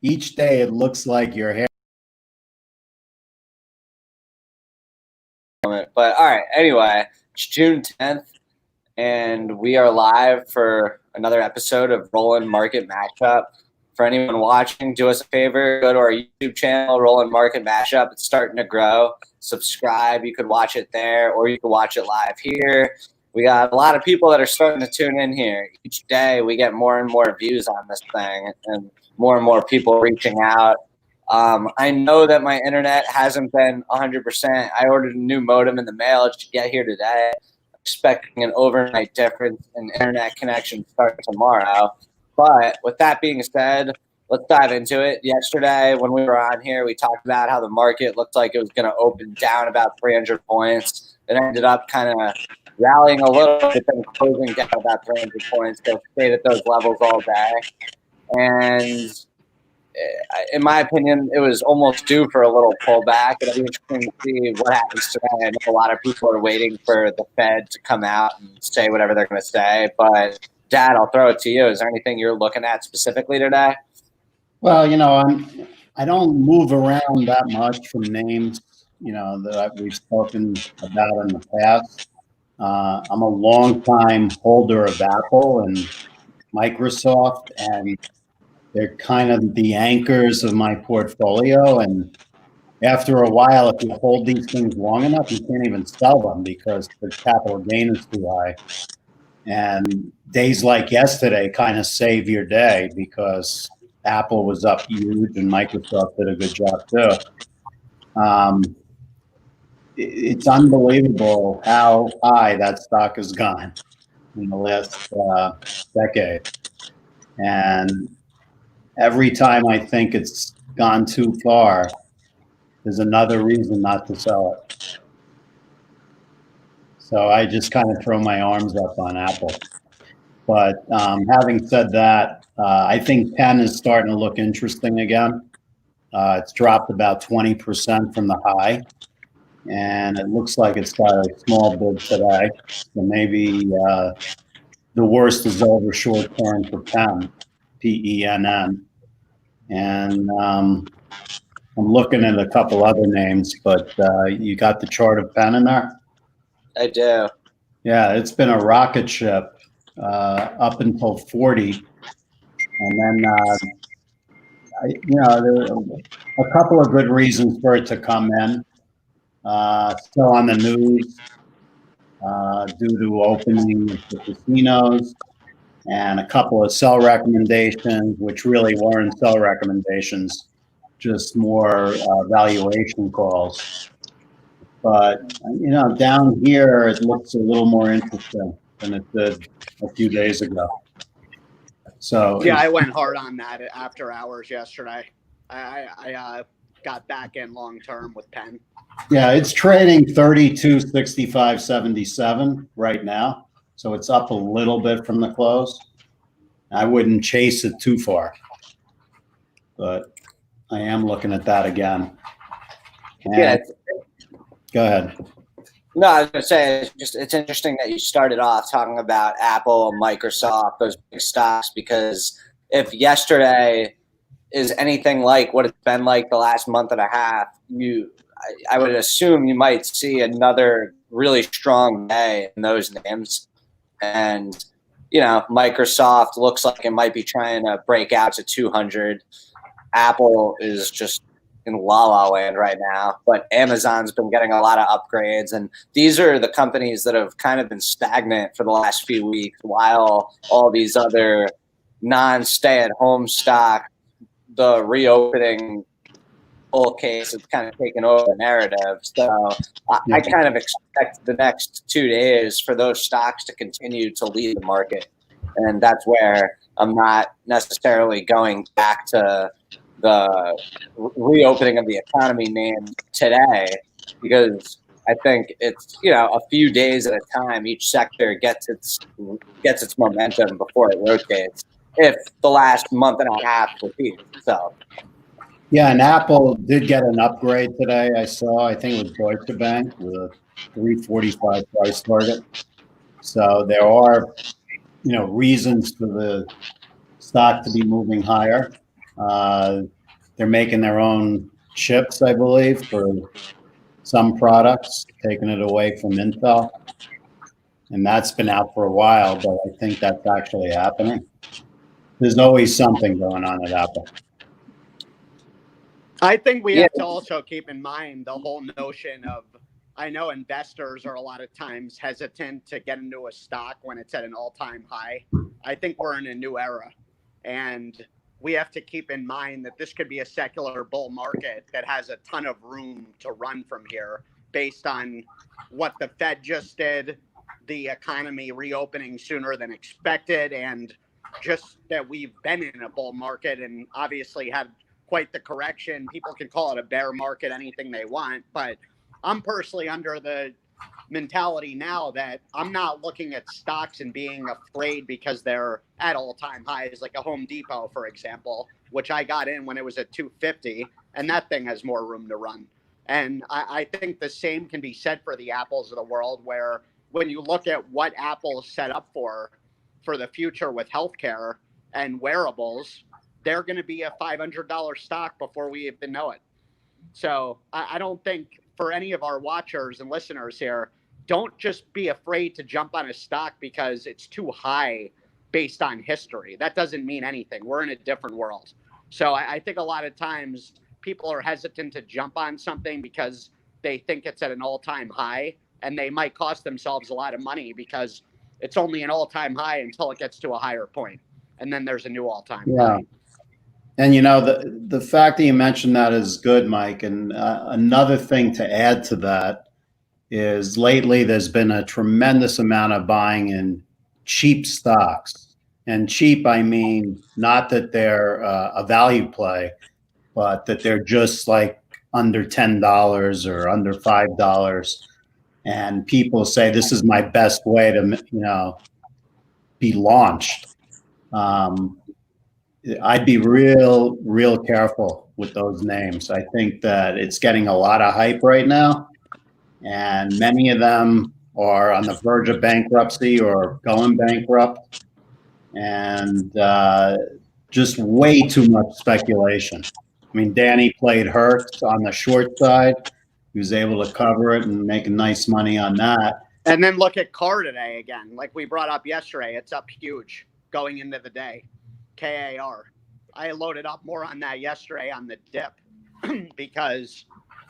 each day it looks like your hair. But all right, anyway, it's June 10th, and we are live for another episode of Rolland Market Mashup. For anyone watching, do us a favor, go to our YouTube channel, Rolland Market Mashup. It's starting to grow. Subscribe. You could watch it there, or you could watch it live here. We got a lot of people that are starting to tune in here. Each day we get more and more views on this thing and more people reaching out. I know that my internet hasn't been 100%. I ordered a new modem in the mail to get here today. Expecting an overnight difference in internet connection starting tomorrow. But with that being said, let's dive into it. Yesterday, when we were on here, we talked about how the market looked like it was going to open down about 300 points. It ended up kind of rallying a little bit, then closing down about 300 points. So stayed at those levels all day. And in my opinion, it was almost due for a little pullback. It'll be interesting to see what happens today. I know a lot of people are waiting for the Fed to come out and say whatever they're going to say. But, Dad, I'll throw it to you. Is there anything you're looking at specifically today? Well, I don't move around that much from names, that we've spoken about in the past. I'm a long-time holder of Apple and Microsoft, and they're kind of the anchors of my portfolio. And after a while, if you hold these things long enough, you can't even sell them because the capital gain is too high. And days like yesterday kind of save your day because Apple was up huge and Microsoft did a good job too. It's unbelievable how high that stock has gone in the last decade. And every time I think it's gone too far, there's another reason not to sell it. So I just kind of throw my arms up on Apple. But having said that, I think Penn is starting to look interesting again. It's dropped about 20% from the high, and it looks like it's got a small bid today. So maybe the worst is over short term for Penn, PENN. And I'm looking at a couple other names, but you got the chart of Penn in there? I do. Yeah, it's been a rocket ship up until 40. And then, there are a couple of good reasons for it to come in. Still on the news due to opening of the casinos and a couple of sell recommendations, which really weren't sell recommendations, just more valuation calls. But, down here, it looks a little more interesting than it did a few days ago. So yeah, I went hard on that after hours yesterday. I got back in long term with Penn. Yeah, it's trading 32.6577 right now. So it's up a little bit from the close. I wouldn't chase it too far, but I am looking at that again. And Yeah. Go ahead. No, I was going to say, it's interesting that you started off talking about Apple, Microsoft, those big stocks, because if yesterday is anything like what it's been like the last month and a half, I would assume you might see another really strong day in those names. And, Microsoft looks like it might be trying to break out to 200. Apple is just in la la land right now, but Amazon's been getting a lot of upgrades, and these are the companies that have kind of been stagnant for the last few weeks while all these other non-stay-at-home stock, the reopening bull case has kind of taken over the narrative. So I kind of expect the next 2 days for those stocks to continue to lead the market, and that's where I'm not necessarily going back to the reopening of the economy name today, because I think it's a few days at a time. Each sector gets its momentum before it rotates. If the last month and a half repeats itself. Yeah, and Apple did get an upgrade today. I think it was Deutsche Bank with a 345 price target. So there are, reasons for the stock to be moving higher. They're making their own chips, I believe, for some products, taking it away from Intel. And that's been out for a while, but I think that's actually happening. There's always something going on at Apple. I think we have to also keep in mind the whole notion of, I know investors are a lot of times hesitant to get into a stock when it's at an all-time high. I think we're in a new era, and we have to keep in mind that this could be a secular bull market that has a ton of room to run from here based on what the Fed just did, the economy reopening sooner than expected, and just that we've been in a bull market and obviously had quite the correction. People can call it a bear market, anything they want, but I'm personally under the mentality now that I'm not looking at stocks and being afraid because they're at all-time highs, like a Home Depot, for example, which I got in when it was at 250, and that thing has more room to run. And I think the same can be said for the Apples of the world, where when you look at what Apple's set up for the future with healthcare and wearables, they're going to be a $500 stock before we even know it. So I don't think for any of our watchers and listeners here, don't just be afraid to jump on a stock because it's too high based on history. That doesn't mean anything. We're in a different world. So I think a lot of times people are hesitant to jump on something because they think it's at an all-time high, and they might cost themselves a lot of money because it's only an all-time high until it gets to a higher point, and then there's a new all-time high. And the fact that you mentioned that is good, Mike. And another thing to add to that is lately there's been a tremendous amount of buying in cheap stocks. And cheap, I mean, not that they're a value play, but that they're just like under $10 or under $5. And people say, this is my best way to, be launched. I'd be real careful with those names. I think that it's getting a lot of hype right now, and many of them are on the verge of bankruptcy or going bankrupt, and just way too much speculation. I mean, Danny played Hertz on the short side. He was able to cover it and make nice money on that. And then look at CAR today again. Like we brought up yesterday, it's up huge going into the day. KAR. I loaded up more on that yesterday on the dip because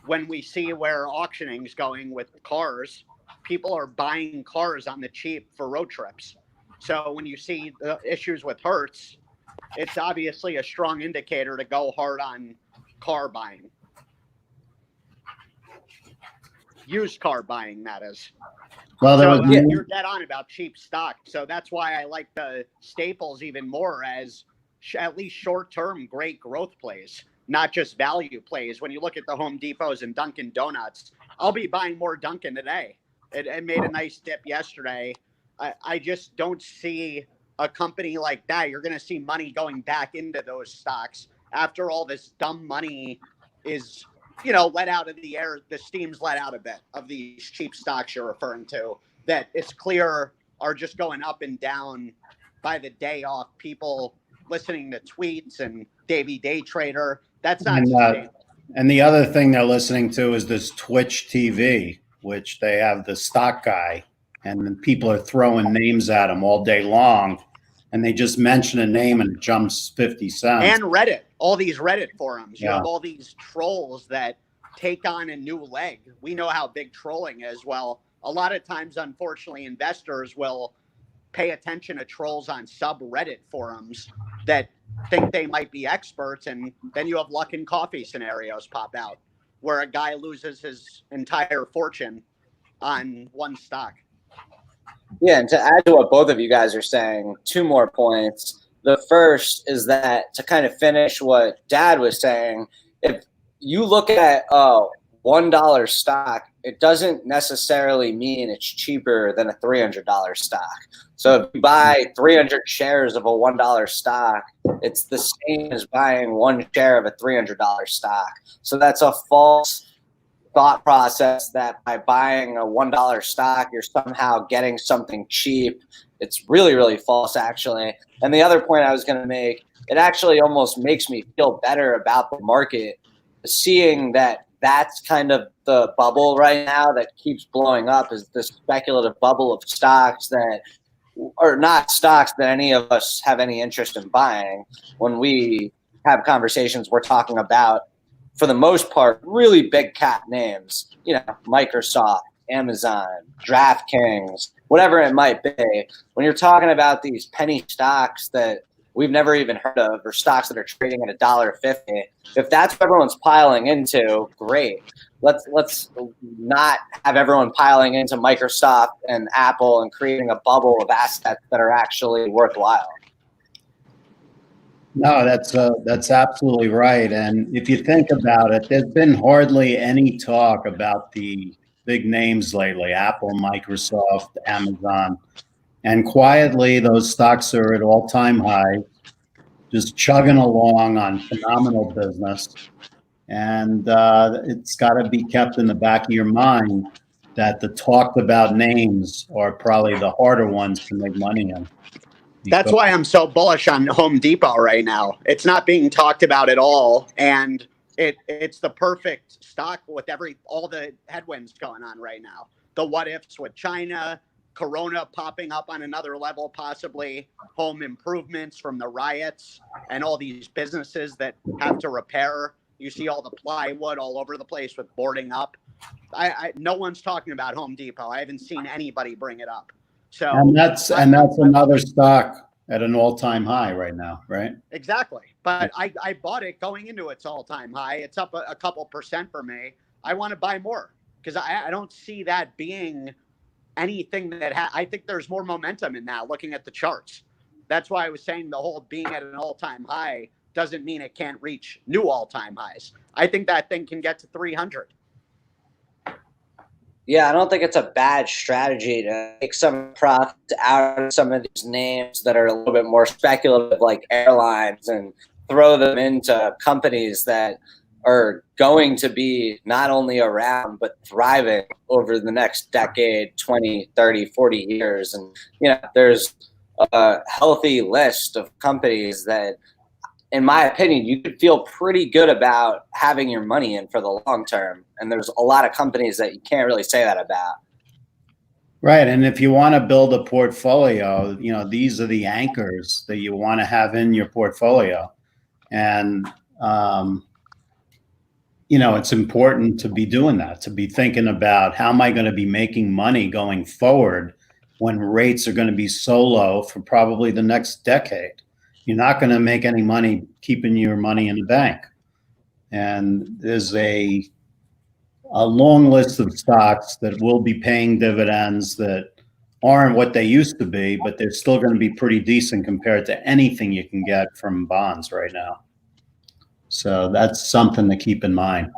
when we see where auctioning's going with cars, people are buying cars on the cheap for road trips. So when you see the issues with Hertz, it's obviously a strong indicator to go hard on car buying. Used car buying, that is. Well, you're dead on about cheap stock. So that's why I like the staples even more as at least short-term great growth plays, not just value plays. When you look at the Home Depots and Dunkin' Donuts, I'll be buying more Dunkin' today. It made a nice dip yesterday. I just don't see a company like that. You're going to see money going back into those stocks after all this dumb money is let out of the air. The steam's let out a bit of these cheap stocks you're referring to that it's clear are just going up and down by the day off people listening to tweets and Davey Day Trader. That's not sustainable. And the other thing they're listening to is this Twitch TV, which they have the stock guy, and then people are throwing names at him all day long, and they just mention a name and it jumps 50 cents. And Reddit, all these Reddit forums. You have all these trolls that take on a new leg. We know how big trolling is. Well, a lot of times, unfortunately, investors will pay attention to trolls on subreddit forums that think they might be experts, and then you have luck and coffee scenarios pop out where a guy loses his entire fortune on one stock. Yeah, and to add to what both of you guys are saying, two more points. The first is that to kind of finish what Dad was saying, if you look at $1 stock, it doesn't necessarily mean it's cheaper than a $300 stock. So if you buy 300 shares of a $1 stock, it's the same as buying one share of a $300 stock. So that's a false thought process that by buying a $1 stock, you're somehow getting something cheap. It's really, really false, actually. And the other point I was going to make it actually almost makes me feel better about the market, seeing that that's kind of the bubble right now that keeps blowing up, is this speculative bubble of stocks that, or not stocks that any of us have any interest in buying. When we have conversations, we're talking about, for the most part, really big cap names, Microsoft, Amazon, DraftKings, whatever it might be. When you're talking about these penny stocks that we've never even heard of, or stocks that are trading at $1.50, if that's what everyone's piling into, great. Let's not have everyone piling into Microsoft and Apple and creating a bubble of assets that are actually worthwhile. No, that's absolutely right. And if you think about it, there's been hardly any talk about the big names lately: Apple, Microsoft, Amazon, and quietly those stocks are at all-time highs, just chugging along on phenomenal business. And it's got to be kept in the back of your mind that the talked about names are probably the harder ones to make money in. That's why I'm so bullish on Home Depot right now. It's not being talked about at all, and it's the perfect stock with all the headwinds going on right now. The what ifs with China, Corona popping up on another level, possibly home improvements from the riots, and all these businesses that have to repair. You see all the plywood all over the place with boarding up. No one's talking about Home Depot. I haven't seen anybody bring it up. So and that's another stock at an all-time high right now, right? Exactly. But I bought it going into its all-time high. It's up a couple percent for me. I want to buy more because I don't see that being anything that I think there's more momentum in that, looking at the charts. That's why I was saying the whole being at an all-time high doesn't mean it can't reach new all-time highs. I think that thing can get to 300. Yeah, I don't think it's a bad strategy to take some profit out of some of these names that are a little bit more speculative, like airlines, and throw them into companies that are going to be not only around but thriving over the next decade, 20, 30, 40 years. And, there's a healthy list of companies that, in my opinion, you could feel pretty good about having your money in for the long term. And there's a lot of companies that you can't really say that about. Right. And if you want to build a portfolio, these are the anchors that you want to have in your portfolio. And, it's important to be doing that, to be thinking about how am I going to be making money going forward when rates are going to be so low for probably the next decade. You're not going to make any money keeping your money in the bank. And there's a long list of stocks that will be paying dividends that aren't what they used to be, but they're still going to be pretty decent compared to anything you can get from bonds right now. So that's something to keep in mind.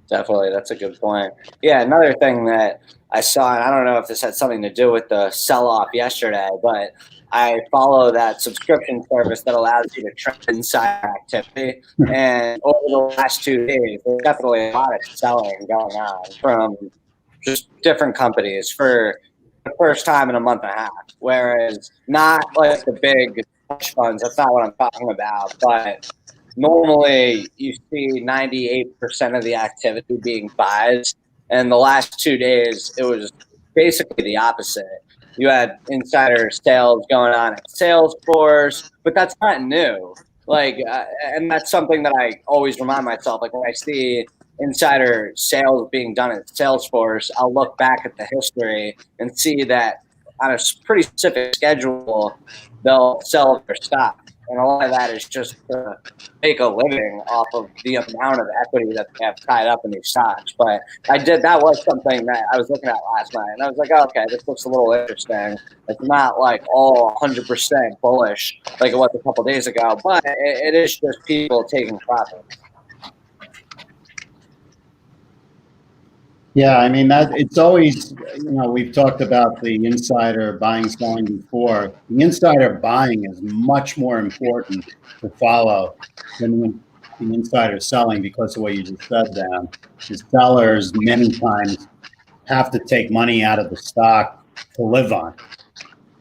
Definitely. That's a good point. Yeah. Another thing that I saw, and I don't know if this had something to do with the sell-off yesterday, but I follow that subscription service that allows you to track insider activity. And over the last 2 days, there's definitely a lot of selling going on from just different companies for the first time in a month and a half. Whereas not like the big hedge funds, that's not what I'm talking about, but normally you see 98% of the activity being buys. And the last 2 days, it was basically the opposite. You had insider sales going on at Salesforce, but that's not new. And that's something that I always remind myself. Like, when I see insider sales being done at Salesforce, I'll look back at the history and see that on a pretty specific schedule, they'll sell their stock. And a lot of that is just to make a living off of the amount of equity that they have tied up in these stocks. But that was something that I was looking at last night, and I was like, oh, okay, this looks a little interesting. It's not like all 100% bullish like it was a couple days ago, but it is just people taking profits. Yeah, I mean, that it's always, we've talked about the insider buying, selling before. The insider buying is much more important to follow than the insider selling, because of what you just said, Dan. The sellers many times have to take money out of the stock to live on.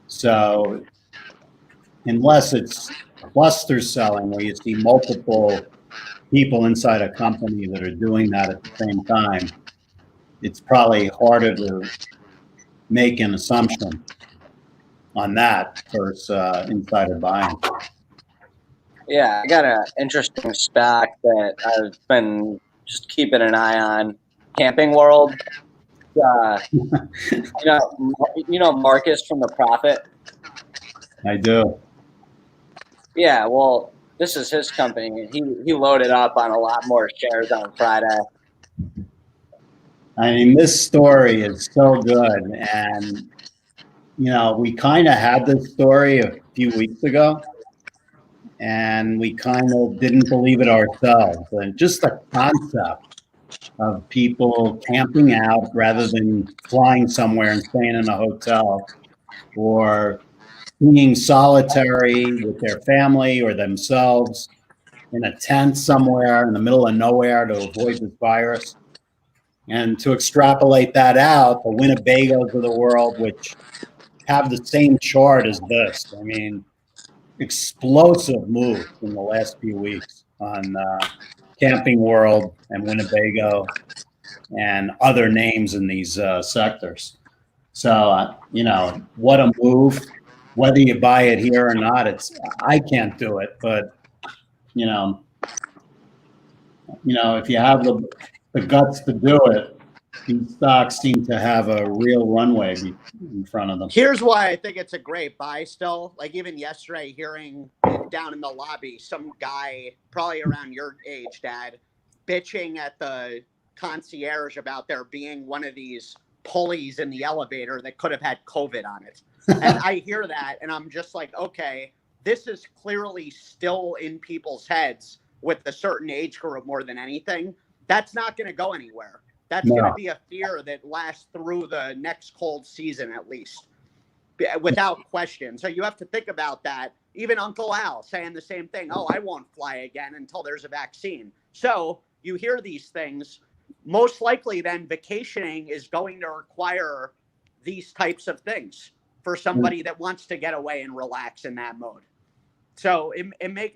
So unless it's cluster selling where you see multiple people inside a company that are doing that at the same time, it's probably harder to make an assumption on that versus insider buying. Yeah, I got an interesting SPAC that I've been just keeping an eye on. Camping World. You know Marcus from The Profit. I do. Yeah, well, this is his company. He loaded up on a lot more shares on Friday. I mean, this story is so good. And, you know, we kind of had this story a few weeks ago, and we kind of didn't believe it ourselves. And just the concept of people camping out rather than flying somewhere and staying in a hotel, or being solitary with their family or themselves in a tent somewhere in the middle of nowhere to avoid this virus. And to extrapolate that out, the Winnebagos of the world, which have the same chart as this. I mean, explosive moves in the last few weeks on Camping World and Winnebago and other names in these sectors. So, you know, what a move. Whether you buy it here or not, I can't do it, but you know, if you have the guts to do it, these stocks seem to have a real runway in front of them. Here's why I think it's a great buy still. Like even yesterday, hearing down in the lobby, some guy, probably around your age, Dad, bitching at the concierge about there being one of these pulleys in the elevator that could have had COVID on it. And I hear that and I'm just like, okay, this is clearly still in people's heads with a certain age group more than anything. That's not going to go anywhere. That's going to be a fear that lasts through the next cold season, at least, without question. So you have to think about that. Even Uncle Al saying the same thing. Oh, I won't fly again until there's a vaccine. So you hear these things. Most likely then vacationing is going to require these types of things for somebody that wants to get away and relax in that mode. So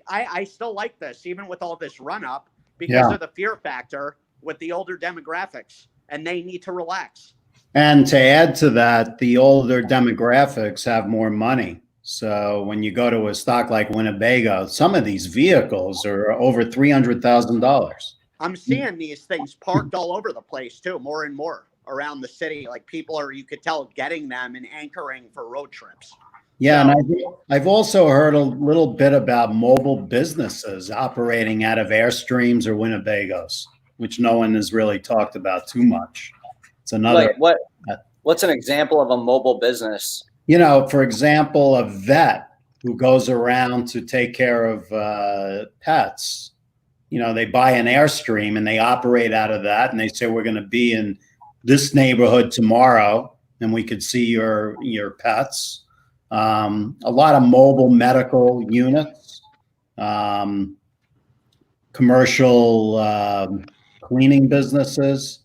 I still like this, even with all this run up, because of the fear factor with the older demographics, and they need to relax. And to add to that, the older demographics have more money. So when you go to a stock like Winnebago, some of these vehicles are over $300,000. I'm seeing these things parked all over the place too, more and more around the city. Like people are, you could tell, getting them and anchoring for road trips. Yeah, so, and I've also heard a little bit about mobile businesses operating out of Airstreams or Winnebagos, which no one has really talked about too much. It's another. Like what's an example of a mobile business? You know, for example, a vet who goes around to take care of pets. You know, they buy an Airstream and they operate out of that, and they say we're going to be in this neighborhood tomorrow, and we could see your pets. A lot of mobile medical units, commercial cleaning businesses.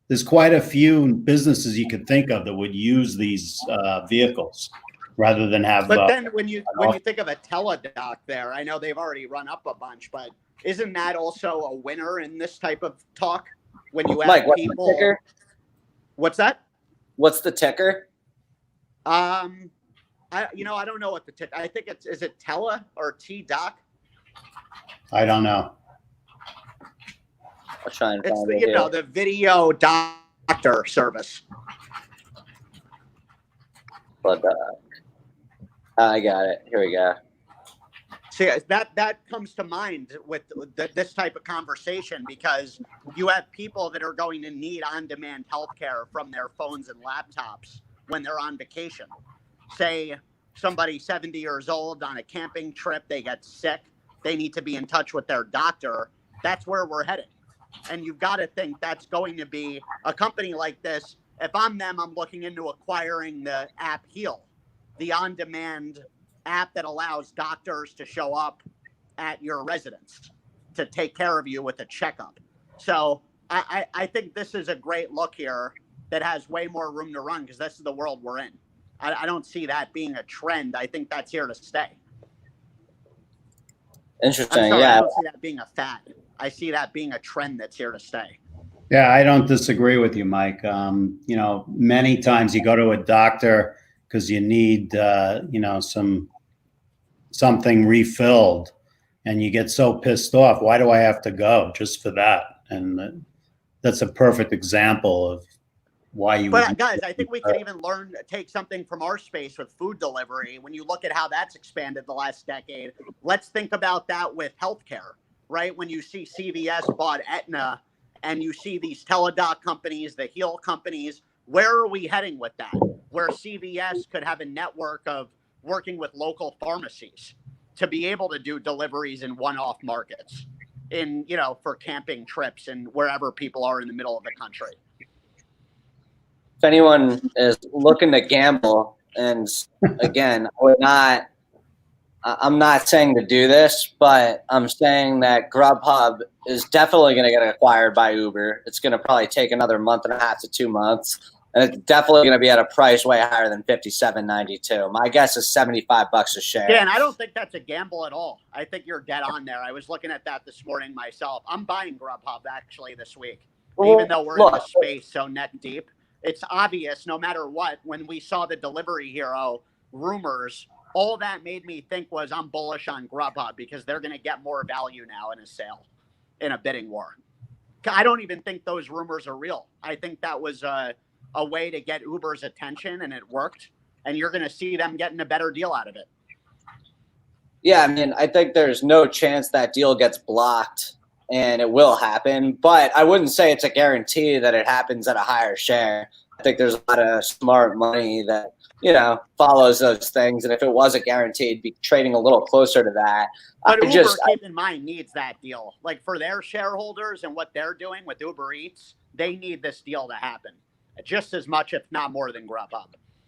There's quite a few businesses you could think of that would use these vehicles rather than have. But then when you think of a teledoc there, I know they've already run up a bunch, but isn't that also a winner in this type of talk? When you have Mike, what's people. The ticker? What's that? What's the ticker? I don't know what the ticker. I think is it Tele or T-Doc? I don't know. I'll try and find it's the video doctor service. But I got it. Here we go. See, that comes to mind with this type of conversation, because you have people that are going to need on-demand healthcare from their phones and laptops when they're on vacation. Say somebody 70 years old on a camping trip, they get sick, they need to be in touch with their doctor. That's where we're headed. And you've got to think that's going to be a company like this. If I'm them, I'm looking into acquiring the app Heal, the on-demand app that allows doctors to show up at your residence to take care of you with a checkup. So I think this is a great look here that has way more room to run, because this is the world we're in. I don't see that being a trend. I think that's here to stay. I'm Interesting. sorry, I Yeah. don't see that being a fad. I see that being a trend that's here to stay. Yeah, I don't disagree with you, Mike. You know, many times you go to a doctor because you need, you know, something refilled, and you get so pissed off. Why do I have to go just for that? And that's a perfect example of why you But would. guys, I think we could even take something from our space with food delivery. When you look at how that's expanded the last decade, let's think about that with healthcare, right? When you see CVS bought Aetna and you see these Teladoc companies, the Heal companies, where are we heading with that? Where CVS could have a network of working with local pharmacies to be able to do deliveries in one-off markets, in, you know, for camping trips and wherever people are in the middle of the country. If anyone is looking to gamble, and again, I'm not saying to do this, but I'm saying that Grubhub is definitely going to get acquired by Uber. It's going to probably take another month and a half to 2 months, and it's definitely going to be at a price way higher than $57.92. My guess is $75 a share. Dan, I don't think that's a gamble at all. I think you're dead on there. I was looking at that this morning myself. I'm buying Grubhub actually this week, even though we're in the space so neck deep. It's obvious, no matter what, when we saw the Delivery Hero rumors, all that made me think was I'm bullish on Grubhub because they're going to get more value now in a sale, in a bidding war. I don't even think those rumors are real. I think that was a way to get Uber's attention, and it worked. And you're going to see them getting a better deal out of it. Yeah, I mean, I think there's no chance that deal gets blocked, and it will happen. But I wouldn't say it's a guarantee that it happens at a higher share. I think there's a lot of smart money that, you know, follows those things. And if it was a guarantee, it'd be trading a little closer to that. But Uber, keep in mind, needs that deal. Like, for their shareholders and what they're doing with Uber Eats, they need this deal to happen just as much, if not more, than Grubhub.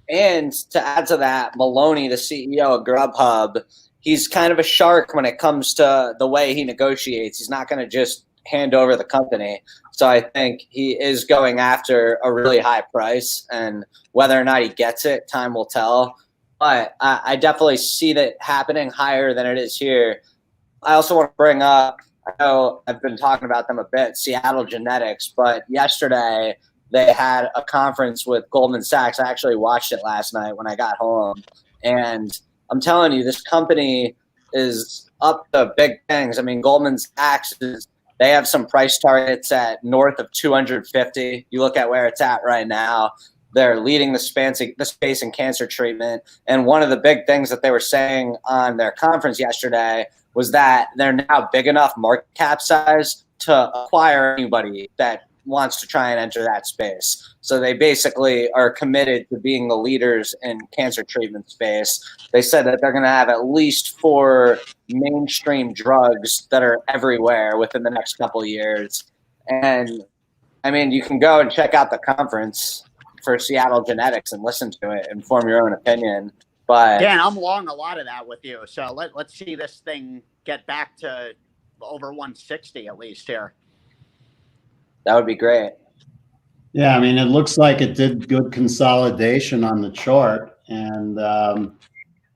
And to add to that, Maloney, the CEO of Grubhub, he's kind of a shark when it comes to the way he negotiates. He's not going to just hand over the company. So I think he is going after a really high price, and whether or not he gets it, time will tell. But I definitely see that happening higher than it is here. I also want to bring up, I know I've been talking about them a bit, Seattle Genetics, but yesterday they had a conference with Goldman Sachs. I actually watched it last night when I got home. And I'm telling you, this company is up to big things. I mean, Goldman Sachs they have some price targets at north of 250. You look at where it's at right now. They're leading the space in cancer treatment. And one of the big things that they were saying on their conference yesterday was that they're now big enough market cap size to acquire anybody that wants to try and enter that space. So they basically are committed to being the leaders in cancer treatment space. They said that they're going to have at least 4 mainstream drugs that are everywhere within the next couple of years. And I mean, you can go and check out the conference for Seattle Genetics and listen to it and form your own opinion. But Dan, I'm long a lot of that with you. So let's see this thing get back to over 160 at least here. That would be great. Yeah, I mean, it looks like it did good consolidation on the chart and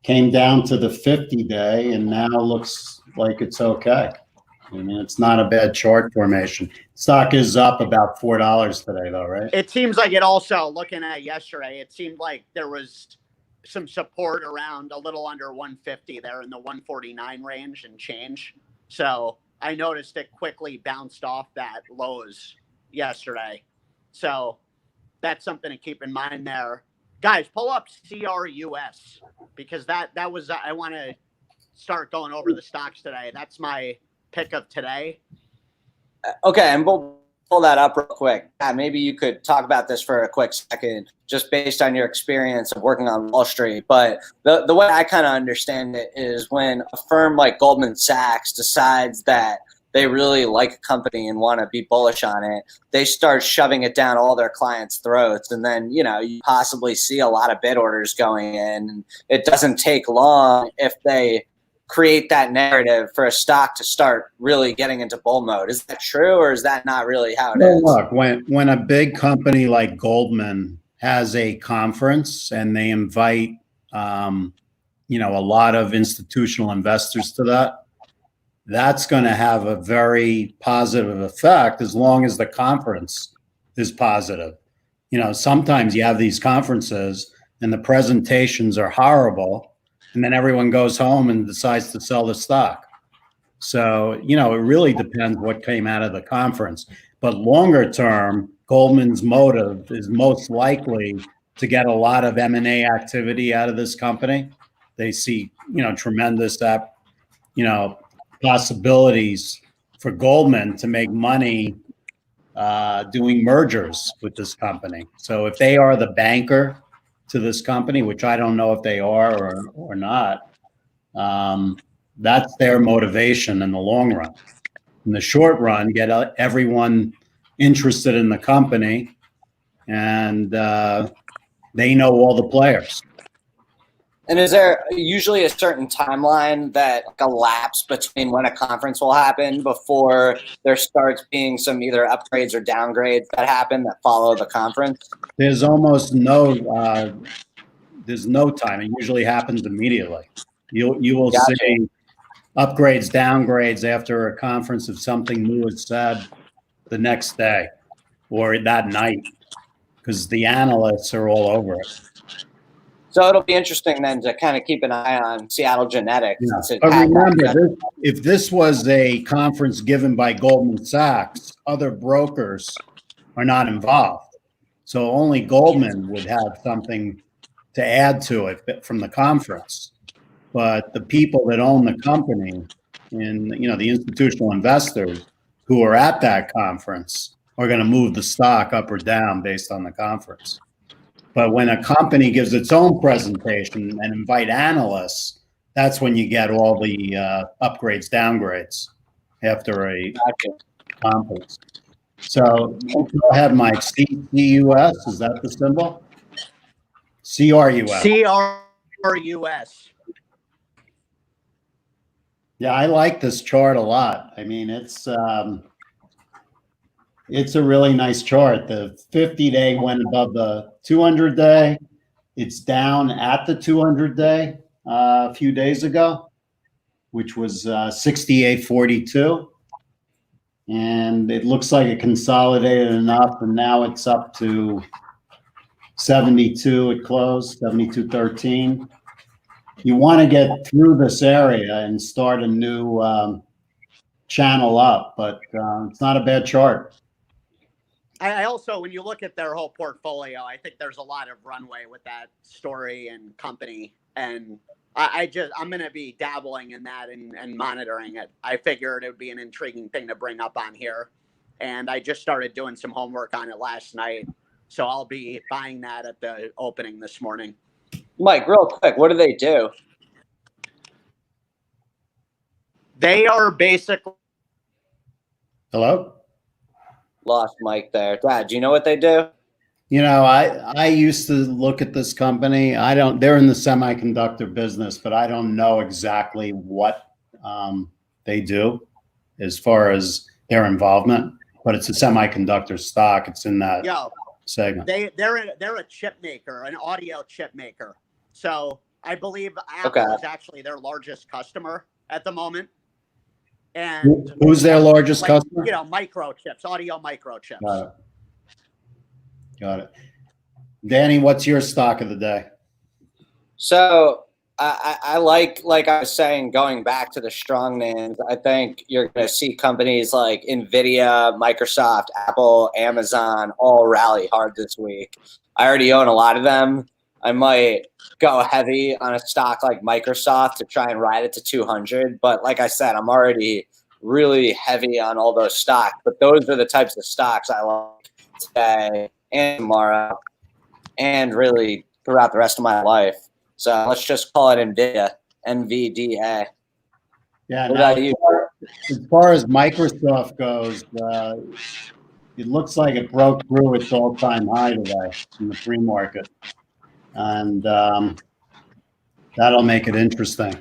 came down to the 50-day, and now looks like it's okay. I mean, it's not a bad chart formation. Stock is up about $4 today, though, right? It seems like it also, looking at yesterday, it seemed like there was some support around a little under 150 there in the 149 range and change. So I noticed it quickly bounced off that lows yesterday. So that's something to keep in mind there. Guys, pull up CRUS because that was, I want to start going over the stocks today. That's my pick of today. Okay, and we'll pull that up real quick. Maybe you could talk about this for a quick second, just based on your experience of working on Wall Street. But the way I kind of understand it is when a firm like Goldman Sachs decides that they really like a company and want to be bullish on it, they start shoving it down all their clients' throats. And then, you know, you possibly see a lot of bid orders going in. It doesn't take long if they create that narrative for a stock to start really getting into bull mode. Is that true, or is that not really how it is? Look, when a big company like Goldman has a conference and they invite, you know, a lot of institutional investors to that, that's going to have a very positive effect as long as the conference is positive. You know, sometimes you have these conferences and the presentations are horrible, and then everyone goes home and decides to sell the stock. So, you know, it really depends what came out of the conference. But longer term, Goldman's motive is most likely to get a lot of M&A activity out of this company. They see, you know, tremendous, you know, possibilities for Goldman to make money doing mergers with this company. So if they are the banker to this company, which I don't know if they are or not, that's their motivation in the long run. In the short run, get everyone interested in the company, and they know all the players. And is there usually a certain timeline that elapses between when a conference will happen before there starts being some either upgrades or downgrades that happen that follow the conference? There's almost no there's no time. It usually happens immediately. You will Gotcha. see upgrades, downgrades after a conference if something new is said the next day or that night, because the analysts are all over it. So it'll be interesting then to kind of keep an eye on Seattle Genetics. Yeah. But remember, if this was a conference given by Goldman Sachs, other brokers are not involved. So only Goldman would have something to add to it from the conference. But the people that own the company and, you know, the institutional investors who are at that conference are going to move the stock up or down based on the conference. But when a company gives its own presentation and invite analysts, that's when you get all the upgrades, downgrades after a conference. So go ahead, Mike. CUS, is that the symbol? CRUS. CRUS. Yeah, I like this chart a lot. I mean, it's a really nice chart. The 50-day went above the 200-day. It's down at the 200-day a few days ago, which was 68.42. And it looks like it consolidated enough, and now it's up to 72. It closed 72.13. You want to get through this area and start a new channel up, but it's not a bad chart. I also, when you look at their whole portfolio, I think there's a lot of runway with that story and company. And I'm going to be dabbling in that and monitoring it. I figured it would be an intriguing thing to bring up on here. And I just started doing some homework on it last night. So I'll be buying that at the opening this morning. Mike, real quick, what do they do? They are basically... Hello? Lost Mike there. Dad, do you know what they do? You know, I used to look at this company. They're in the semiconductor business, but I don't know exactly what they do as far as their involvement, but it's a semiconductor stock. It's in that segment. They're a chip maker, an audio chip maker. So I believe Apple is actually their largest customer at the moment. And who's their largest customer? You know, microchips, audio microchips. Got it. Danny, what's your stock of the day? So I like I was saying, going back to the strong names, I think you're going to see companies like NVIDIA, Microsoft, Apple, Amazon all rally hard this week. I already own a lot of them. I might go heavy on a stock like Microsoft to try and ride it to 200. But like I said, I'm already really heavy on all those stocks. But those are the types of stocks I like today and tomorrow and really throughout the rest of my life. So let's just call it NVIDIA, NVDA. Yeah. Now, as far as Microsoft goes, it looks like it broke through its all-time high today in the free market. And that'll make it interesting.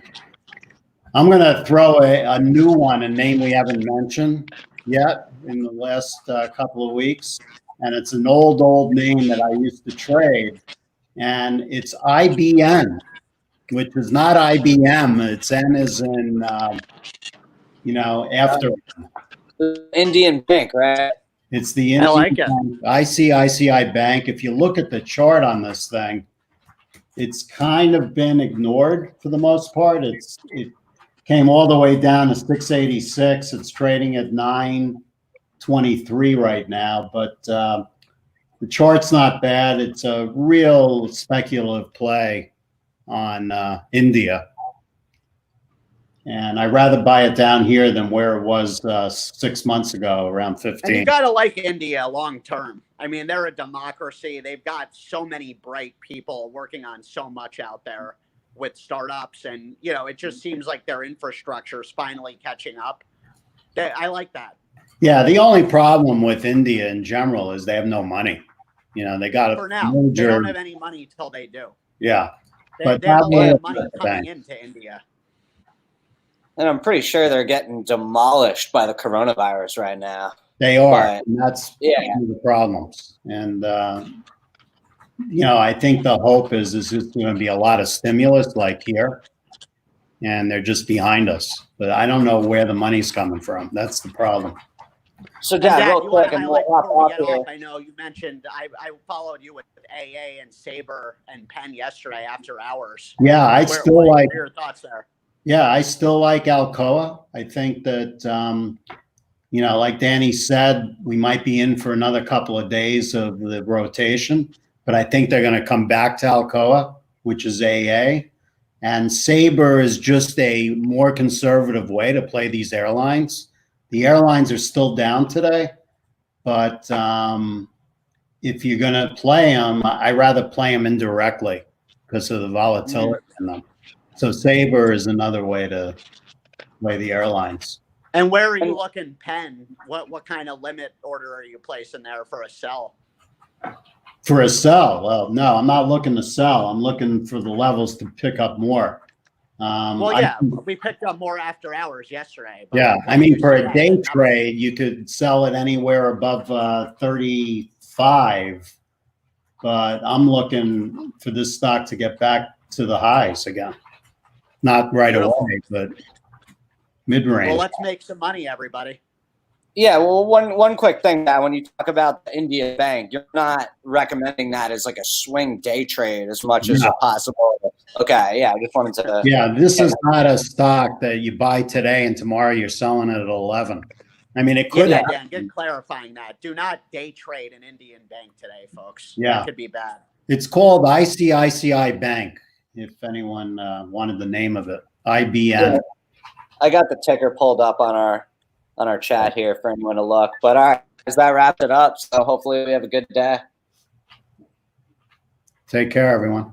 I'm going to throw a new one, a name we haven't mentioned yet in the last couple of weeks. And it's an old name that I used to trade. And it's IBN, which is not IBM. It's N as in after Indian Bank, right? it's the I like it. ICICI Bank. If you look at the chart on this thing, it's kind of been ignored for the most part. It came all the way down to 686. It's trading at 923 right now, but the chart's not bad. It's a real speculative play on India. And I'd rather buy it down here than where it was 6 months ago, around 15. And you got to like India long term. I mean, they're a democracy. They've got so many bright people working on so much out there with startups. And, it just seems like their infrastructure is finally catching up. I like that. Yeah, the only problem with India in general is they have no money. They got For now, they don't have any money until they do. Yeah. They have a lot of money coming into India. And I'm pretty sure they're getting demolished by the coronavirus right now. They are. But, and that's one of the problems. And, I think the hope is just going to be a lot of stimulus like here. And they're just behind us. But I don't know where the money's coming from. That's the problem. So, Dad, real quick, and we'll hop off. I know you mentioned I followed you with AA and Saber and Penn yesterday after hours. Yeah, what are your thoughts there? Yeah, I still like Alcoa. I think that, like Danny said, we might be in for another couple of days of the rotation, but I think they're going to come back to Alcoa, which is AA. And Sabre is just a more conservative way to play these airlines. The airlines are still down today, but if you're going to play them, I'd rather play them indirectly because of the volatility in them. So Sabre is another way to play the airlines. And where are you looking, Penn? What kind of limit order are you placing there for a sell? For a sell? Well, no, I'm not looking to sell. I'm looking for the levels to pick up more. We picked up more after hours yesterday. Yeah, I mean, for a day trade, you could sell it anywhere above 35, but I'm looking for this stock to get back to the highs again. Not right away, but mid-range. Well, let's make some money, everybody. Yeah, well, one quick thing, Matt, when you talk about the India Bank, you're not recommending that as like a swing day trade as much as possible. Okay, yeah, I just wanted to. Yeah, this is not a stock that you buy today and tomorrow you're selling it at 11. I mean, it could happen. Yeah, good clarifying that. Do not day trade an Indian bank today, folks. Yeah. It could be bad. It's called ICICI Bank, if anyone wanted the name of it. IBN. Yeah. I got the ticker pulled up on our chat here for anyone to look. But all right, that wrapped it up. So hopefully we have a good day. Take care, everyone.